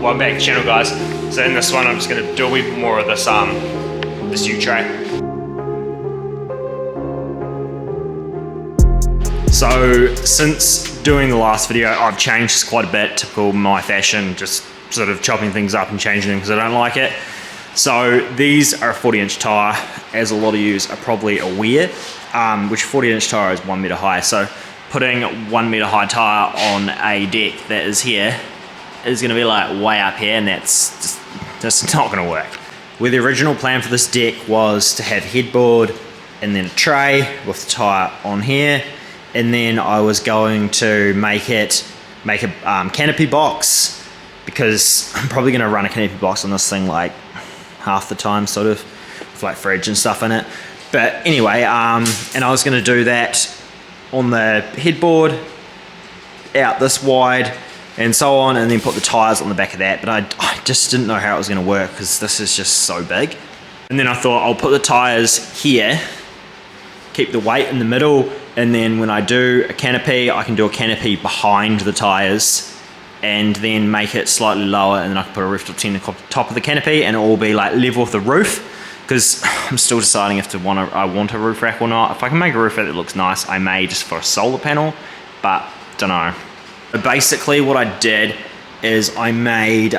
Welcome back to the channel, guys. So in this one, I'm just going to do a wee bit more of this this U-tray. So since doing the last video, I've changed quite a bit, typical my fashion, just sort of chopping things up and changing them because I don't like it. So these are a 40-inch tyre, as a lot of yous are probably aware, which 40-inch tyre is 1 metre high. So putting 1 metre high tyre on a deck that is here is going to be like way up here, and that's not going to work. Where the original plan for this deck was to have headboard and then a tray with the tyre on here, and then I was going to make a canopy box, because I'm probably going to run a canopy box on this thing like half the time, sort of, with like fridge and stuff in it. But anyway, and I was going to do that on the headboard out this wide and so on, and then put the tyres on the back of that. But I just didn't know how it was going to work because this is just so big. And then I thought I'll put the tyres here, keep the weight in the middle, and then when I do a canopy, I can do a canopy behind the tyres and then make it slightly lower, and then I can put a rooftop tent on top of the canopy and it will be like level with the roof, because I'm still deciding if I want a roof rack or not. If I can make a roof rack that looks nice, I may just for a solar panel, but don't know. But basically what I did is I made,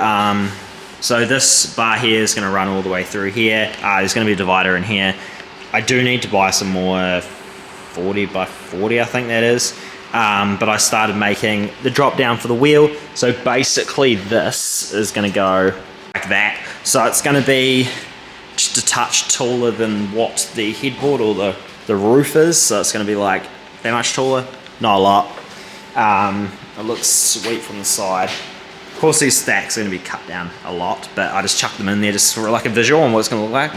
so this bar here is going to run all the way through here. There's going to be a divider in here. I do need to buy some more 40 by 40, I think that is. But I started making the drop down for the wheel. So basically this is going to go like that. So it's going to be just a touch taller than what the headboard or the roof is. So it's going to be like that much taller, not a lot. It looks sweet from the side. Of course these stacks are going to be cut down a lot, but I just chucked them in there just for like a visual on what it's going to look like.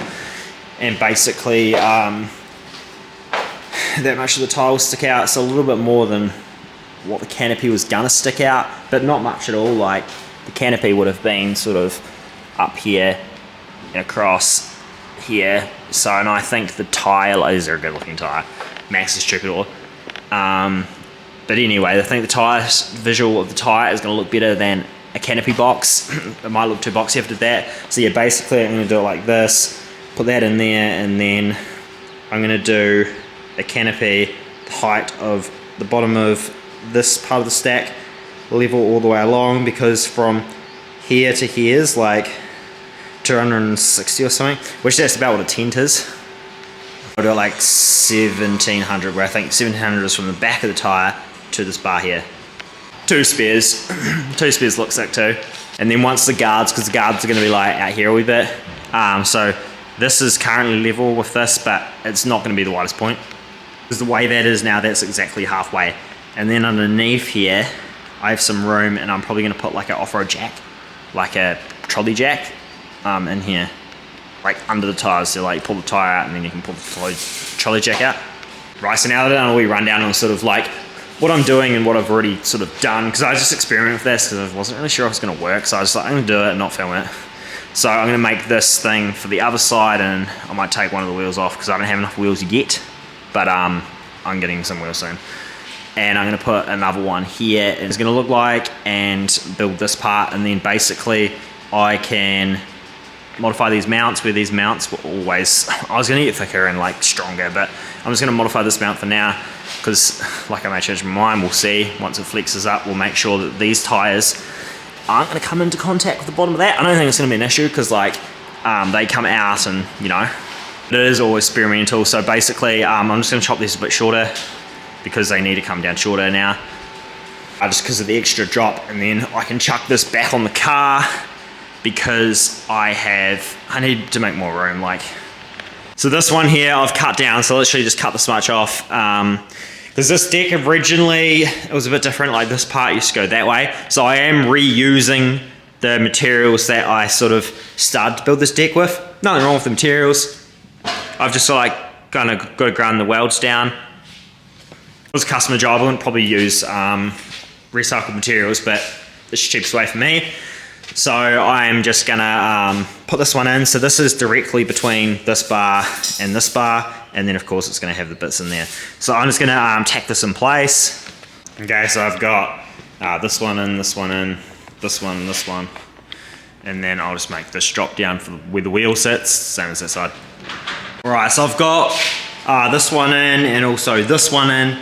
And basically that much of the tile will stick out. So a little bit more than what the canopy was going to stick out, but not much at all. Like the canopy would have been sort of up here and across here. So, and I think the tyre, these are a good looking tyre, Max's Troubadour. But anyway, I think the visual of the tyre is going to look better than a canopy box. It might look too boxy after that. So yeah, basically I'm going to do it like this, put that in there, and then I'm going to do a canopy, the height of the bottom of this part of the stack, level all the way along, because from here to here is like 260 or something, which that's about what a tent is. I'll do like 1700, where I think 1700 is from the back of the tyre to this bar here. Two spares. Two spares look sick too. And then once the guards, because the guards are going to be like out here a wee bit. So this is currently level with this, but it's not going to be the widest point. Because the way that is now, that's exactly halfway. And then underneath here, I have some room, and I'm probably going to put like an off-road jack, like a trolley jack in here, like under the tyres. So like you pull the tyre out and then you can pull the trolley jack out. Right, so now that I've done a wee rundown on sort of like what I'm doing and what I've already sort of done, because I just experimented with this because I wasn't really sure if it was going to work. So I was like, I'm going to do it and not film it. So I'm going to make this thing for the other side, and I might take one of the wheels off because I don't have enough wheels yet. But I'm getting some wheels soon. And I'm going to put another one here, and it's going to look like, and build this part, and then basically I can modify these mounts, where these mounts were always, I was going to get thicker and like stronger, but I'm just going to modify this mount for now, because like I may change my mind, we'll see. Once it flexes up, we'll make sure that these tyres aren't going to come into contact with the bottom of that. I don't think it's going to be an issue, because like they come out, and you know, it is all experimental. So basically I'm just going to chop these a bit shorter, because they need to come down shorter now, just because of the extra drop. And then I can chuck this back on the car, because I need to make more room. Like, so this one here I've cut down, so literally just cut this much off, because this deck originally, it was a bit different. Like this part used to go that way, so I am reusing the materials that I sort of started to build this deck with. Nothing wrong with the materials. I've just like kind of got to grind the welds down. It was a customer job. I wouldn't probably use recycled materials, but it's the cheapest way for me. So I'm just gonna put this one in. So this is directly between this bar and this bar, and then of course it's gonna have the bits in there. So I'm just gonna tack this in place. Okay, so I've got this one in, this one in, this one, this one, and then I'll just make this drop down for where the wheel sits, same as that side. Alright, so I've got this one in and also this one in,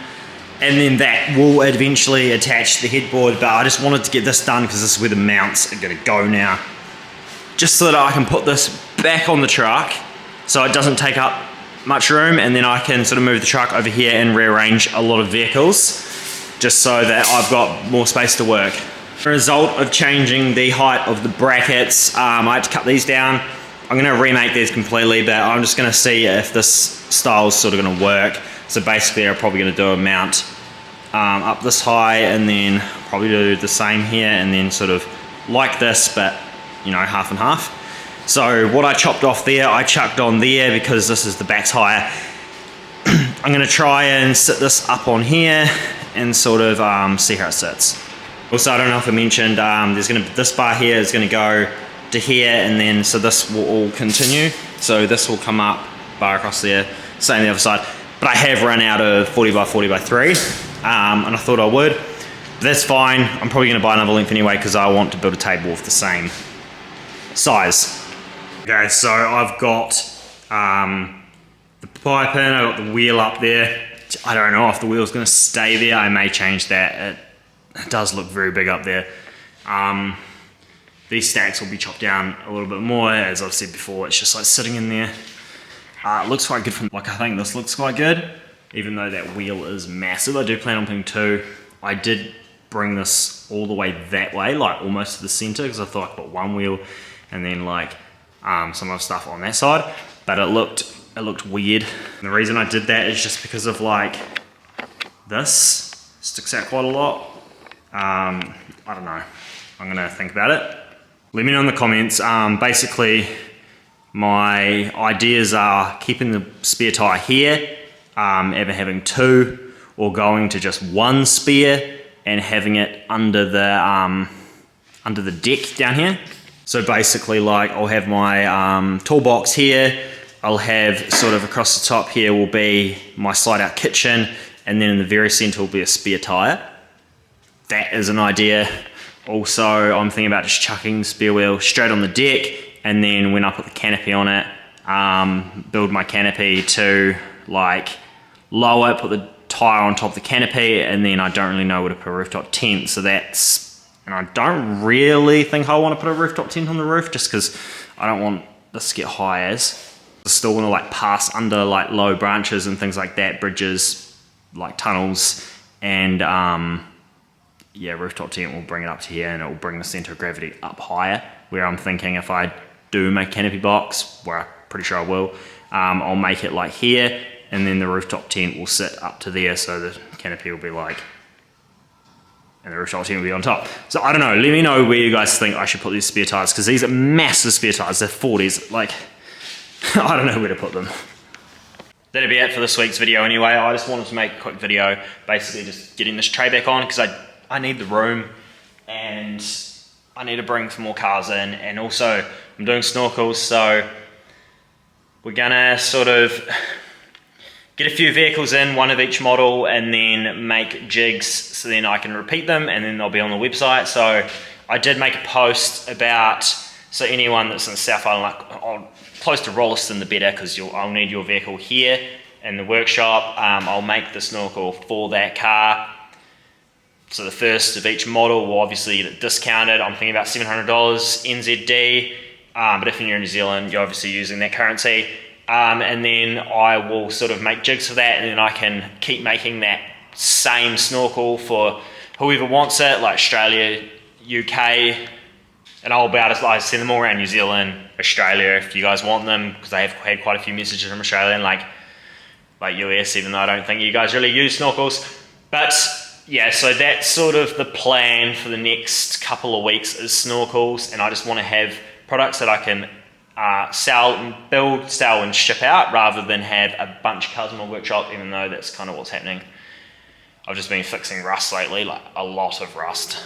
and then that will eventually attach to the headboard, but I just wanted to get this done because this is where the mounts are going to go now. Just so that I can put this back on the truck so it doesn't take up much room, and then I can sort of move the truck over here and rearrange a lot of vehicles just so that I've got more space to work. The result of changing the height of the brackets, I had to cut these down. I'm going to remake these completely, but I'm just going to see if this style is sort of going to work. So basically I'm probably going to do a mount up this high, and then probably do the same here, and then sort of like this, but you know, half and half. So what I chopped off there, I chucked on there because this is the back's higher. I'm going to try and sit this up on here and sort of see how it sits. Also, I don't know if I mentioned, this bar here is going to go to here, and then so this will all continue. So this will come up, bar across there, same the other side. But I have run out of 40 by 40 by 3, and I thought I would. But that's fine. I'm probably going to buy another length anyway because I want to build a table with the same size. Okay, so I've got the pipe in, I've got the wheel up there. I don't know if the wheel's going to stay there. I may change that. It does look very big up there. These stacks will be chopped down a little bit more. As I've said before, it's just like sitting in there. It looks quite good from, like, I think this looks quite good, even though that wheel is massive. I do plan on putting 2. I did bring this all the way that way, like almost to the center, because I thought I'd put 1 wheel and then like some other stuff on that side, but it looked weird. And the reason I did that is just because of like this sticks out quite a lot. I don't know. I'm gonna think about it. Let me know in the comments. Basically, my ideas are keeping the spare tire here, either having 2 or going to just 1 spare and having it under the deck down here. So basically, like, I'll have my toolbox here. I'll have sort of across the top here will be my slide out kitchen, and then in the very center will be a spare tire. That is an idea. Also, I'm thinking about just chucking the spare wheel straight on the deck, and then when I put the canopy on it, build my canopy to like lower it, put the tire on top of the canopy, and then I don't really know where to put a rooftop tent. So that's, and I don't really think I want to put a rooftop tent on the roof just because I don't want this to get high as. I still want to like pass under like low branches and things like that, bridges, like tunnels, and yeah, rooftop tent will bring it up to here, and it will bring the center of gravity up higher, where I'm thinking if I do make canopy box, where I'm pretty sure I will, I'll make it like here, and then the rooftop tent will sit up to there, so the canopy will be like, and the rooftop tent will be on top. So I don't know, let me know where you guys think I should put these spare tires, because these are massive spare tires, they're 40s, like, I don't know where to put them. That'll be it for this week's video anyway. I just wanted to make a quick video, basically just getting this tray back on, because I need the room, and I need to bring some more cars in, and also I'm doing snorkels, so we're gonna sort of get a few vehicles in, 1 of each model, and then make jigs so then I can repeat them, and then they'll be on the website. So I did make a post about, so anyone that's in the South Island, like close to Rolleston the better, because I'll need your vehicle here in the workshop. I'll make the snorkel for that car. So the first of each model will obviously get it discounted. I'm thinking about $700 NZD, but if you're in New Zealand, you're obviously using that currency. And then I will sort of make jigs for that, and then I can keep making that same snorkel for whoever wants it, like Australia, UK, and I'll be able to like, send them all around New Zealand, Australia, if you guys want them, because I have had quite a few messages from Australia and like US, even though I don't think you guys really use snorkels. But yeah, so that's sort of the plan for the next couple of weeks is snorkels, and I just want to have products that I can sell and build, sell and ship out, rather than have a bunch of cars in my workshop, even though that's kind of what's happening. I've just been fixing rust lately, like a lot of rust.